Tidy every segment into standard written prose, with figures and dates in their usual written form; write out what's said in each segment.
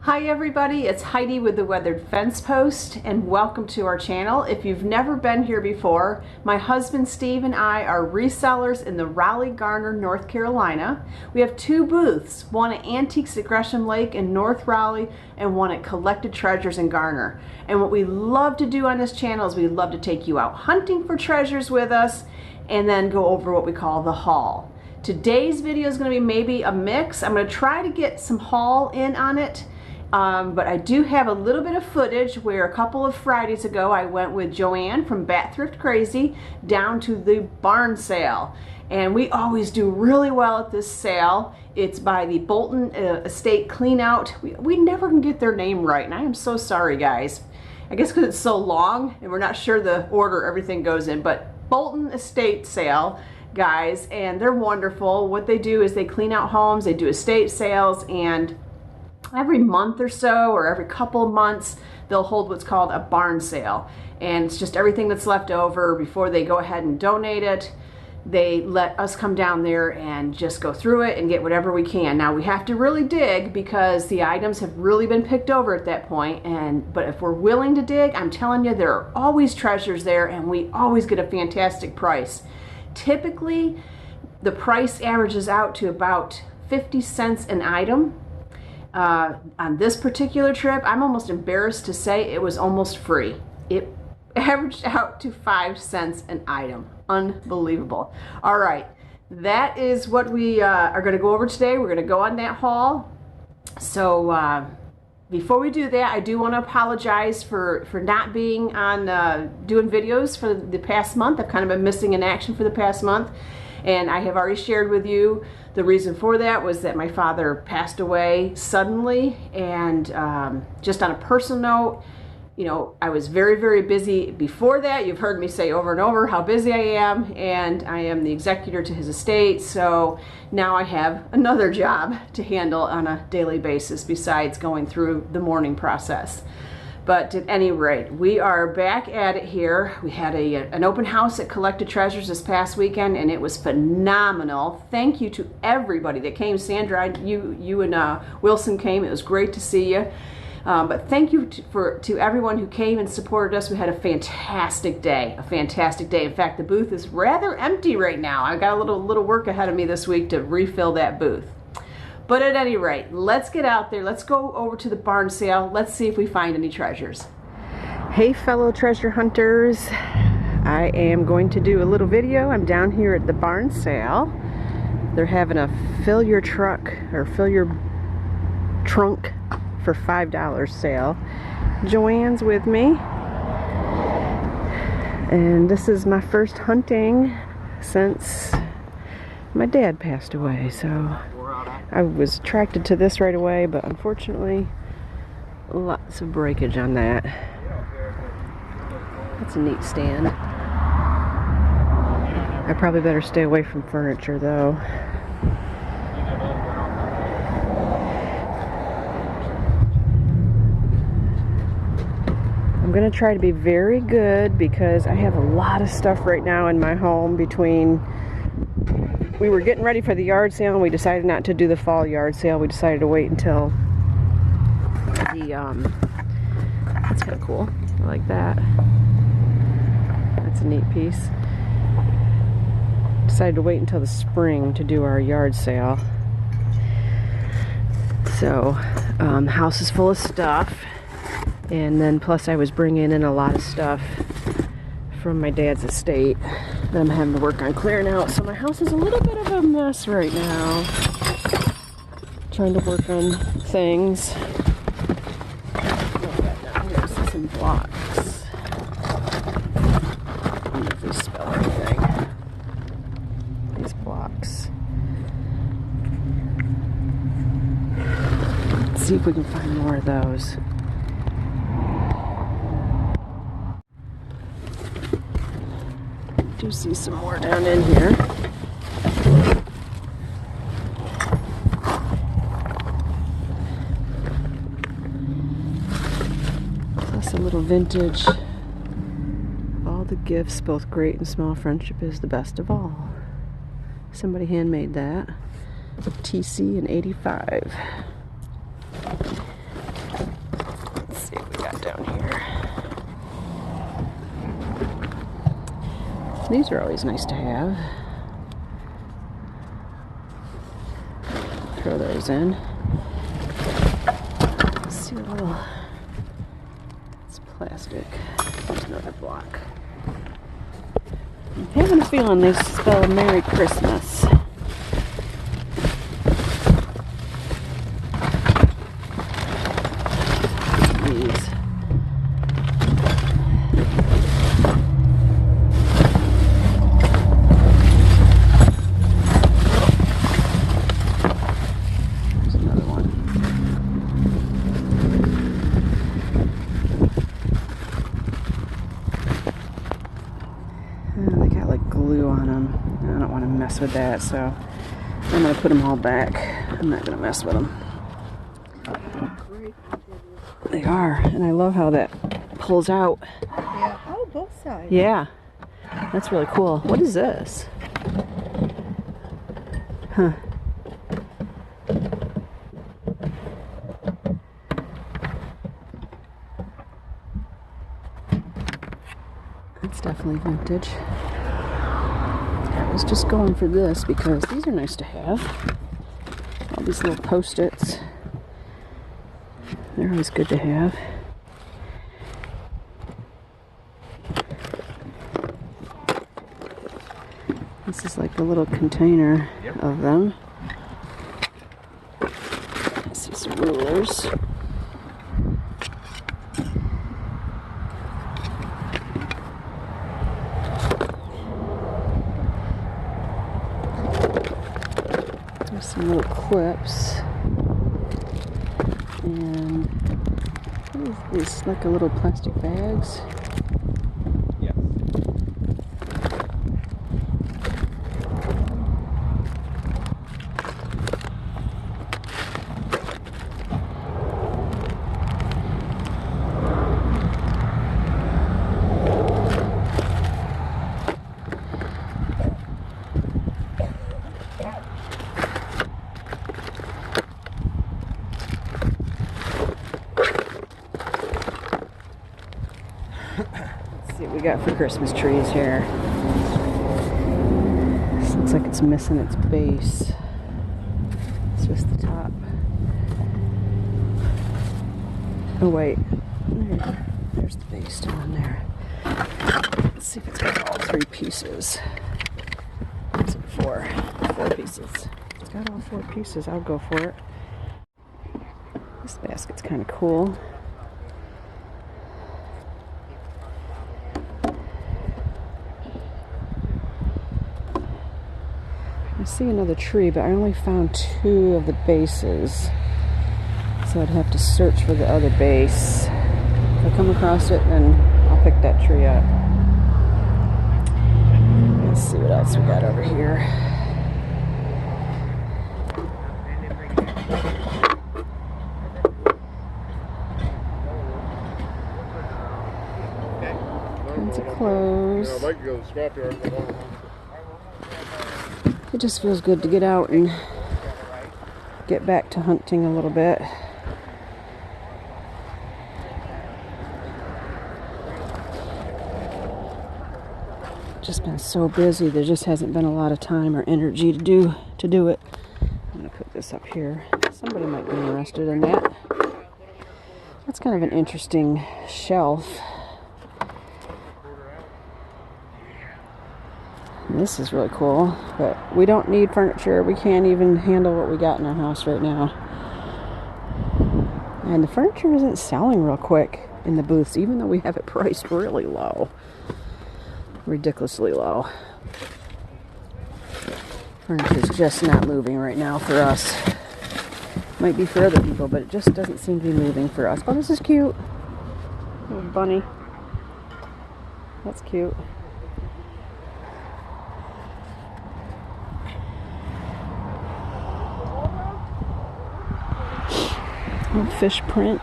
Hi everybody, it's Heidi with The Weathered Fence Post, and welcome to our channel. If you've never been here before, my husband Steve and I are resellers in the Raleigh, Garner, North Carolina. We have two booths, one at Antiques at Gresham Lake in North Raleigh and one at Collected Treasures in Garner. And what we love to do on this channel is we love to take you out hunting for treasures with us and then go over what we call the haul. Today's video is going to be maybe a mix. I'm going to try to get some haul in on it. But I do have a little bit of footage where a couple of Fridays ago I went with Joanne from Bat Thrift Crazy down to the barn sale. And we always do really well at this sale. It's by the Bolton Estate Clean Out. We never can get their name right, and I am so sorry, guys. I guess because it's so long and we're not sure the order everything goes in, but Bolton Estate Sale, guys, and they're wonderful. What they do is they clean out homes, they do estate sales, and every month or so, or every couple of months, they'll hold what's called a barn sale. And it's just everything that's left over before they go ahead and donate it. They let us come down there and just go through it and get whatever we can. Now we have to really dig because the items have really been picked over at that point. But if we're willing to dig, I'm telling you, there are always treasures there and we always get a fantastic price. Typically, the price averages out to about 50 cents an item. On this particular trip, I'm almost embarrassed to say it was almost free. It averaged out to 5 cents an item. Unbelievable. All right, that is what we are going to go over today. We're going to go on that haul. So before we do that, I do want to apologize for not being on doing videos for the past month. I've kind of been missing in action for the past month. And I have already shared with you the reason for that was that my father passed away suddenly. And just on a personal note, you know, I was very, very busy before that. You've heard me say over and over how busy I am, and I am the executor to his estate. So now I have another job to handle on a daily basis besides going through the mourning process. But at any rate, we are back at it here. We had an open house at Collected Treasures this past weekend, and it was phenomenal. Thank you to everybody that came. Sandra, you and Wilson came. It was great to see you. But thank you to everyone who came and supported us. We had a fantastic day, In fact, the booth is rather empty right now. I got a little work ahead of me this week to refill that booth. But at any rate, let's get out there. Let's go over to the barn sale. Let's see if we find any treasures. Hey, fellow treasure hunters. I am going to do a little video. I'm down here at the barn sale. They're having a fill your truck or fill your trunk for $5 sale. Joanne's with me. And this is my first hunting since my dad passed away. So I was attracted to this right away, but unfortunately, lots of breakage on that. That's a neat stand. I probably better stay away from furniture, though. I'm going to try to be very good because I have a lot of stuff right now in my home between... We were getting ready for the yard sale and we decided not to do the fall yard sale. We decided to wait until the, that's kind of cool. I like that. That's a neat piece. Decided to wait until the spring to do our yard sale. So, house is full of stuff. And then plus I was bringing in a lot of stuff from my dad's estate that I'm having to work on clearing out. So my house is a little bit of a mess right now. Trying to work on things. Here's some blocks. I wonder if they spell anything. These blocks. Let's see if we can find more of those. I do see some more down in here. Plus a little vintage. All the gifts, both great and small, friendship is the best of all. Somebody handmade that. TC in '85. got down here? These are always nice to have. Throw those in. Let's see a little. It's plastic. There's another block. I'm having a feeling they spell Merry Christmas. These. There's another one. Oh, they got like glue on them. I don't want to mess with that, so I'm going to put them all back. I'm not going to mess with them. They are, and I love how that pulls out. Yeah. Oh, both sides. Yeah, that's really cool. What is this? Huh. That's definitely vintage. I was just going for this because these are nice to have. All these little Post-its. They're always good to have. This is like a little container of them. I see some rulers. There's some little clips. And what is this, like a little plastic bags? Yeah. Let's see what we got for Christmas trees here. This looks like it's missing its base. It's just the top. Oh wait, there's the base down there. Let's see if it's got all three pieces. Is it four? Four pieces. If it's got all four pieces, I'll go for it. This basket's kind of cool. I see another tree, but I only found two of the bases. So I'd have to search for the other base. If I come across it, then I'll pick that tree up. Let's see what else we got over here. Tons of clothes. I'd like to go to the scrapyard. It just feels good to get out and get back to hunting a little bit. Just been so busy, there just hasn't been a lot of time or energy to do it. I'm gonna put this up here. Somebody might be interested in that. That's kind of an interesting shelf. This is really cool, but we don't need furniture. We can't even handle what we got in our house right now. And the furniture isn't selling real quick in the booths, even though we have it priced really low. Ridiculously low. Furniture's just not moving right now for us. Might be for other people, but it just doesn't seem to be moving for us. Oh, this is cute. Little bunny. That's cute. Little fish print.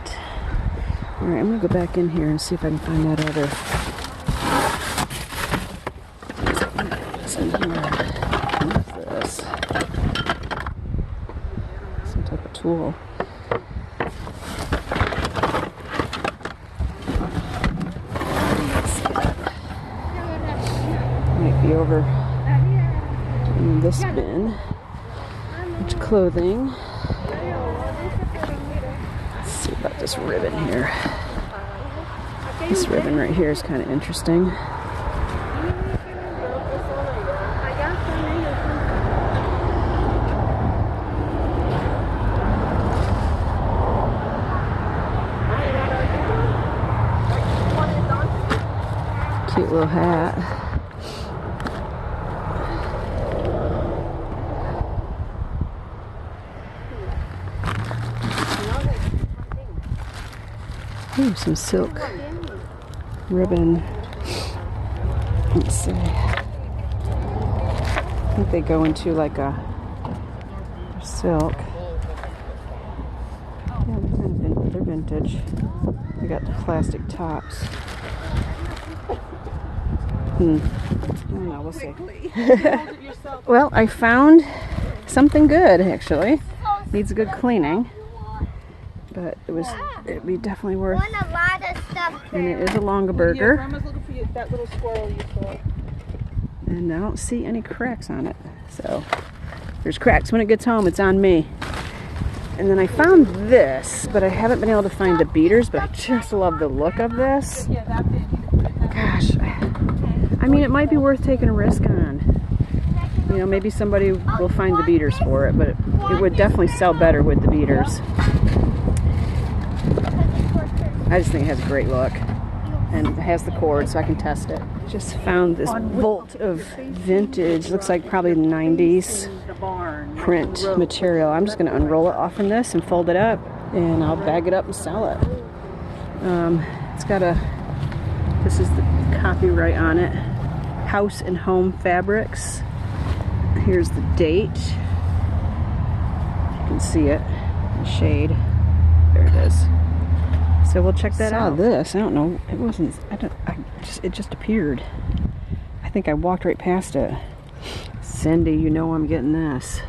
Alright, I'm going to go back in here and see if I can find that other. What's in here? What is this? Some type of tool. over in this bin. Much clothing. Let's see about this ribbon here. This ribbon right here is kind of interesting. Cute little hat. Ooh, some silk ribbon. Let's see. I think they go into like a silk. Yeah, they're vintage. They got the plastic tops. I don't know, we'll see. Well, I found something good actually. Needs a good cleaning. But it'd be definitely worth. Want a lot of stuff. And it is a Longa burger. Grandma's looking for you, that little squirrel you saw. And I don't see any cracks on it. So if there's cracks when it gets home, it's on me. And then I found this, but I haven't been able to find the beaters, but I just love the look of this. Gosh. I mean, it might be worth taking a risk on. You know, maybe somebody will find the beaters for it, but it would definitely sell better with the beaters. I just think it has a great look, and it has the cord so I can test it. Just found this bolt of vintage, looks like probably 90s print material. I'm just going to unroll it off from this and fold it up, and I'll bag it up and sell it. It's got this is the copyright on it, House and Home Fabrics. Here's the date. You can see it, the shade. There it is. So we'll check that out. This, I don't know, it wasn't, it just appeared. I think I walked right past it. Cindy, you know I'm getting this.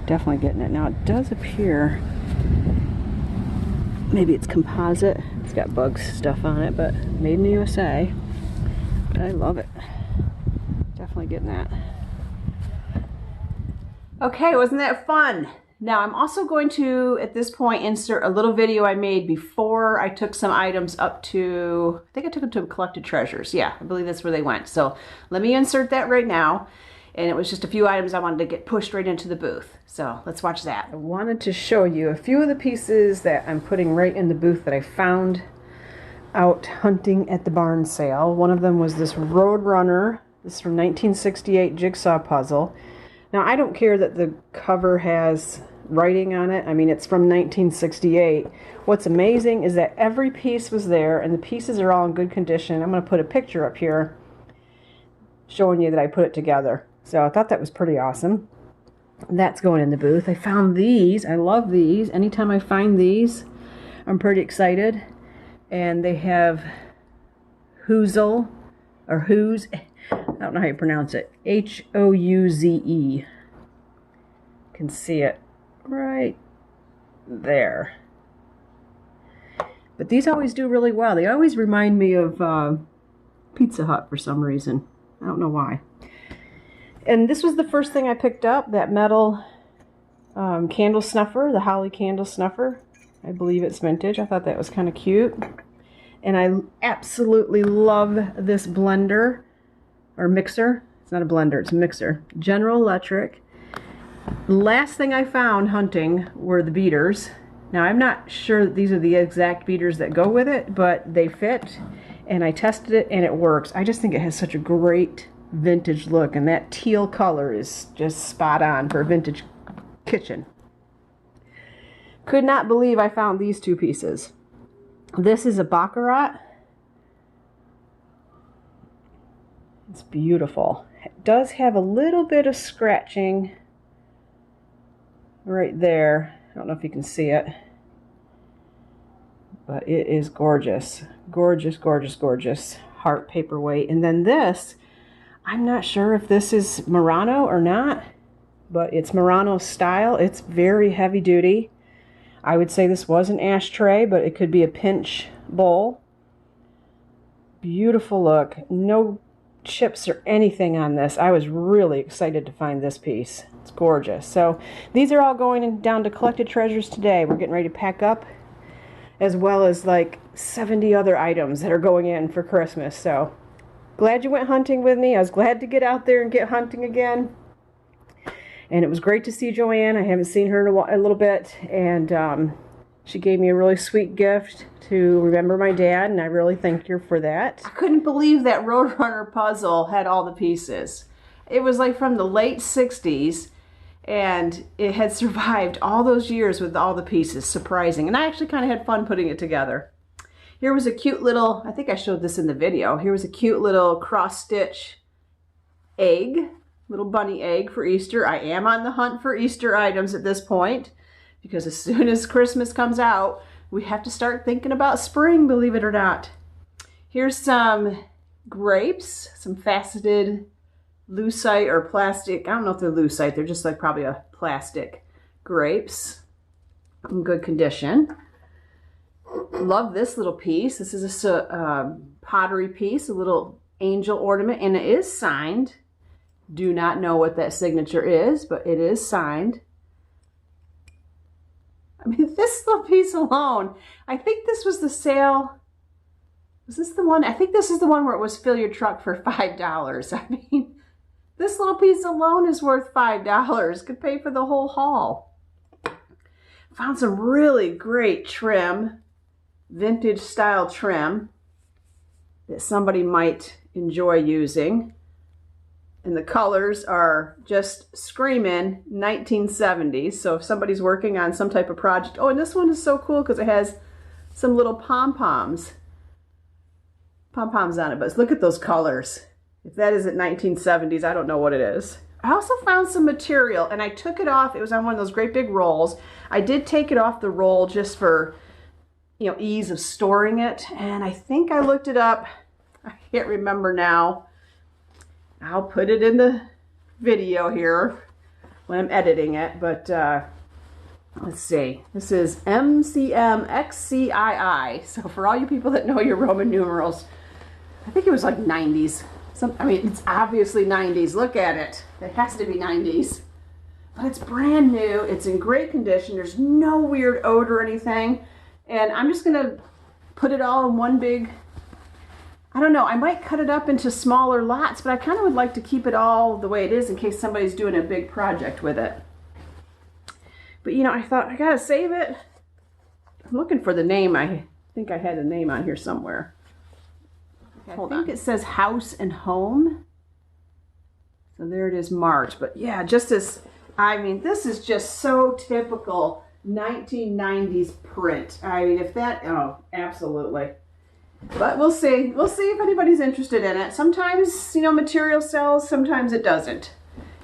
Definitely getting it. Now it does appear, maybe it's composite. It's got bugs stuff on it, but made in the USA. But I love it. Definitely getting that. Okay, wasn't that fun? Now I'm also going to, at this point, insert a little video I made before I took some items up to, I think I took them to Collected Treasures. Yeah, I believe that's where they went. So let me insert that right now. And it was just a few items I wanted to get pushed right into the booth. So let's watch that. I wanted to show you a few of the pieces that I'm putting right in the booth that I found out hunting at the barn sale. One of them was this Roadrunner. This is from 1968 jigsaw puzzle. Now, I don't care that the cover has writing on it. I mean, it's from 1968. What's amazing is that every piece was there, and the pieces are all in good condition. I'm going to put a picture up here showing you that I put it together. So I thought that was pretty awesome. That's going in the booth. I found these. I love these. Anytime I find these, I'm pretty excited. And they have Houze, or Houze. I don't know how you pronounce it. H-O-U-Z-E. You can see it right there. But these always do really well. They always remind me of Pizza Hut for some reason. I don't know why. And this was the first thing I picked up, that metal candle snuffer, the holly candle snuffer. I believe it's vintage. I thought that was kind of cute. And I absolutely love this blender. Or mixer. It's not a blender, it's a mixer. General Electric. Last thing I found hunting were the beaters. Now I'm not sure that these are the exact beaters that go with it, but they fit, and I tested it and it works. I just think it has such a great vintage look, and that teal color is just spot on for a vintage kitchen. Could not believe I found these two pieces. This is a Baccarat. It's beautiful. It does have a little bit of scratching right there. I don't know if you can see it, but it is gorgeous. Gorgeous, gorgeous, gorgeous. Heart paperweight. And then this, I'm not sure if this is Murano or not, but it's Murano style. It's very heavy duty. I would say this was an ashtray, but it could be a pinch bowl. Beautiful look. No chips or anything on this. I was really excited to find this piece. It's gorgeous. So these are all going down to Collected Treasures today. We're getting ready to pack up, as well as like 70 other items that are going in for Christmas. So glad you went hunting with me. I was glad to get out there and get hunting again. And it was great to see Joanne. I haven't seen her in a little bit. And she gave me a really sweet gift to remember my dad, and I really thank her for that. I couldn't believe that Roadrunner puzzle had all the pieces. It was like from the late 60s, and it had survived all those years with all the pieces. Surprising. And I actually kind of had fun putting it together. Here was a cute little, I think I showed this in the video, here was a cute little cross-stitch egg, little bunny egg for Easter. I am on the hunt for Easter items at this point, because as soon as Christmas comes out, we have to start thinking about spring, believe it or not. Here's some grapes, some faceted lucite or plastic. I don't know if they're lucite. They're just like probably a plastic grapes in good condition. Love this little piece. This is a pottery piece, a little angel ornament, and it is signed. Do not know what that signature is, but it is signed. I mean, this little piece alone, I think this was the sale. Was this the one? I think this is the one where it was fill your truck for $5. I mean, this little piece alone is worth $5. Could pay for the whole haul. Found some really great trim, vintage style trim that somebody might enjoy using. And the colors are just screaming 1970s. So if somebody's working on some type of project. Oh, and this one is so cool because it has some little pom-poms on it. But look at those colors. If that isn't 1970s, I don't know what it is. I also found some material, and I took it off. It was on one of those great big rolls. I did take it off the roll just for, you know, ease of storing it. And I think I looked it up. I can't remember now. I'll put it in the video here when I'm editing it, but let's see. This is MCMXCII. So for all you people that know your Roman numerals, I think it was like 90s. I mean, it's obviously 90s. Look at it. It has to be 90s. But it's brand new. It's in great condition. There's no weird odor or anything. And I'm just going to put it all in one big, I don't know, I might cut it up into smaller lots, but I kind of would like to keep it all the way it is in case somebody's doing a big project with it. But you know, I thought I gotta save it. I'm looking for the name. I think I had a name on here somewhere. Okay, I think it says House and Home. So there it is marked. But yeah, just as, I mean, this is just so typical 1990s print. I mean, if that, oh, absolutely. But we'll see. We'll see if anybody's interested in it. Sometimes, you know, material sells, sometimes it doesn't.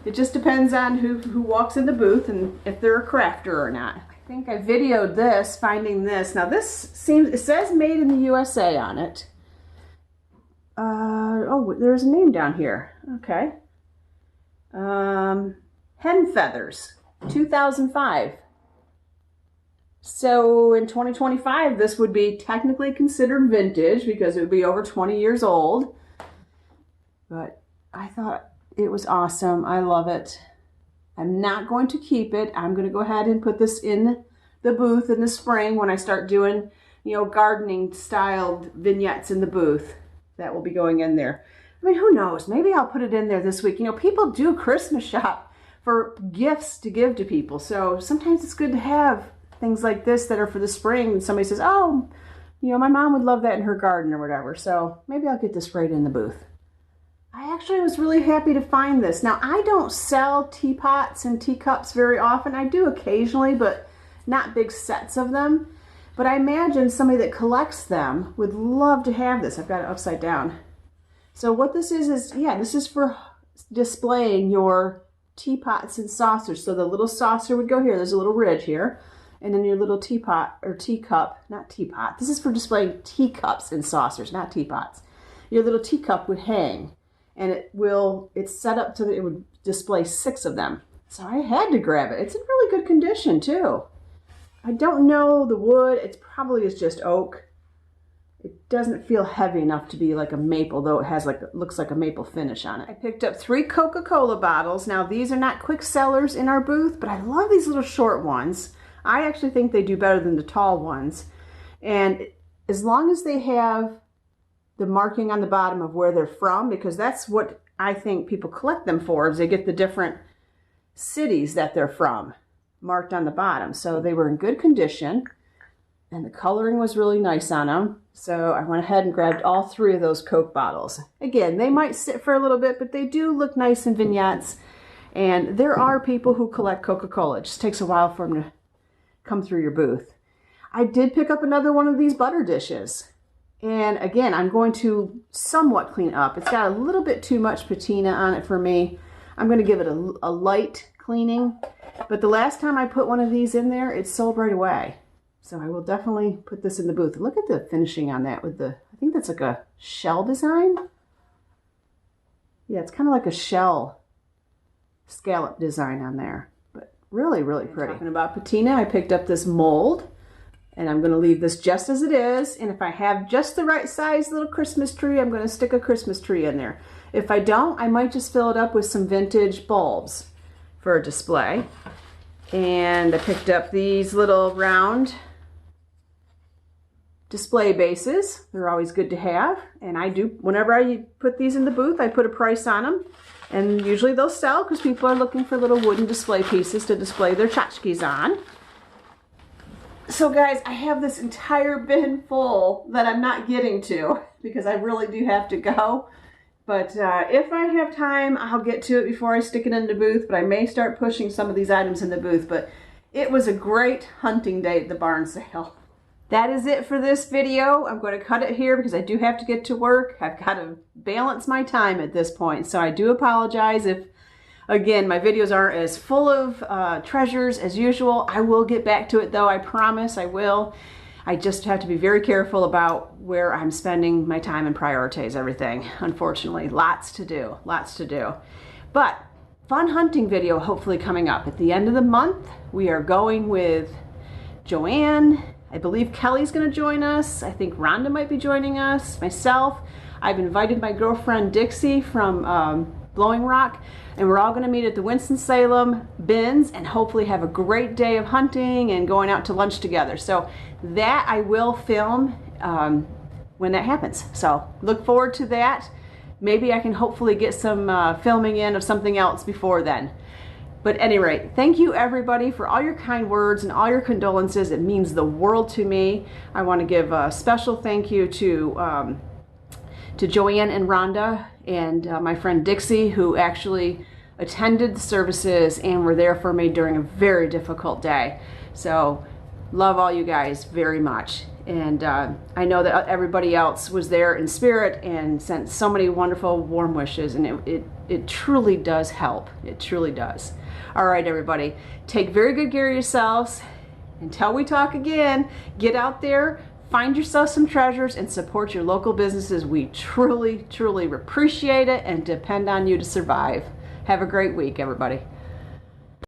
It just depends on who walks in the booth and if they're a crafter or not. I think I videoed this, finding this. Now this seems, it says made in the USA on it. Oh, there's a name down here. Okay. Hen Feathers, 2005. So in 2025, this would be technically considered vintage because it would be over 20 years old. But I thought it was awesome. I love it. I'm not going to keep it. I'm going to go ahead and put this in the booth in the spring when I start doing, you know, gardening styled vignettes in the booth. That will be going in there. I mean, who knows? Maybe I'll put it in there this week. You know, people do Christmas shop for gifts to give to people. So sometimes it's good to have things like this that are for the spring, and somebody says, oh, you know, my mom would love that in her garden or whatever, so maybe I'll get this right in the booth. I actually was really happy to find this. Now, I don't sell teapots and teacups very often. I do occasionally, but not big sets of them. But I imagine somebody that collects them would love to have this. I've got it upside down. So what this is, yeah, this is for displaying your teapots and saucers. So the little saucer would go here. There's a little ridge here. And then your little teapot or teacup, not teapot. This is for displaying teacups and saucers, not teapots. Your little teacup would hang, and it's set up so that it would display 6 of them. So I had to grab it. It's in really good condition too. I don't know the wood. It probably is just oak. It doesn't feel heavy enough to be like a maple, though it has looks like a maple finish on it. I picked up 3 Coca-Cola bottles. Now these are not quick sellers in our booth, but I love these little short ones. I actually think they do better than the tall ones. And as long as they have the marking on the bottom of where they're from, because that's what I think people collect them for, is they get the different cities that they're from marked on the bottom. So they were in good condition and the coloring was really nice on them. So I went ahead and grabbed all 3 of those Coke bottles. Again, they might sit for a little bit, but they do look nice in vignettes. And there are people who collect Coca-Cola. It just takes a while for them to come through your booth. I did pick up another one of these butter dishes. And again, I'm going to somewhat clean up. It's got a little bit too much patina on it for me. I'm going to give it a light cleaning. But the last time I put one of these in there, it sold right away. So I will definitely put this in the booth. Look at the finishing on that with the, I think that's like a shell design. Yeah, it's kind of like a shell scallop design on there. But really, really pretty. Talking about patina, I picked up this mold. And I'm going to leave this just as it is. And if I have just the right size little Christmas tree, I'm going to stick a Christmas tree in there. If I don't, I might just fill it up with some vintage bulbs for a display. And I picked up these little round display bases. They're always good to have. And I do, whenever I put these in the booth, I put a price on them. And usually they'll sell because people are looking for little wooden display pieces to display their tchotchkes on. So guys, I have this entire bin full that I'm not getting to because I really do have to go. But if I have time, I'll get to it before I stick it in the booth. But I may start pushing some of these items in the booth. But it was a great hunting day at the barn sale. That is it for this video. I'm going to cut it here because I do have to get to work. I've got to balance my time at this point. So I do apologize if, again, my videos aren't as full of treasures as usual. I will get back to it though, I promise I will. I just have to be very careful about where I'm spending my time and prioritize everything. Unfortunately, lots to do, lots to do. But fun hunting video hopefully coming up. At the end of the month, we are going with Joanne. I believe Kelly's gonna join us. I think Rhonda might be joining us, myself. I've invited my girlfriend Dixie from Blowing Rock, and we're all going to meet at the Winston-Salem bins and hopefully have a great day of hunting and going out to lunch together. So that I will film when that happens. So look forward to that. Maybe I can hopefully get some filming in of something else before then. But at any rate, thank you everybody for all your kind words and all your condolences. It means the world to me. I want to give a special thank you to Joanne and Rhonda and my friend Dixie, who actually attended the services and were there for me during a very difficult day. So love all you guys very much. And I know that everybody else was there in spirit and sent so many wonderful warm wishes, and it truly does help. It truly does. All right, everybody, take very good care of yourselves. Until we talk again, get out there, find yourself some treasures, and support your local businesses. We truly, truly appreciate it and depend on you to survive. Have a great week, everybody.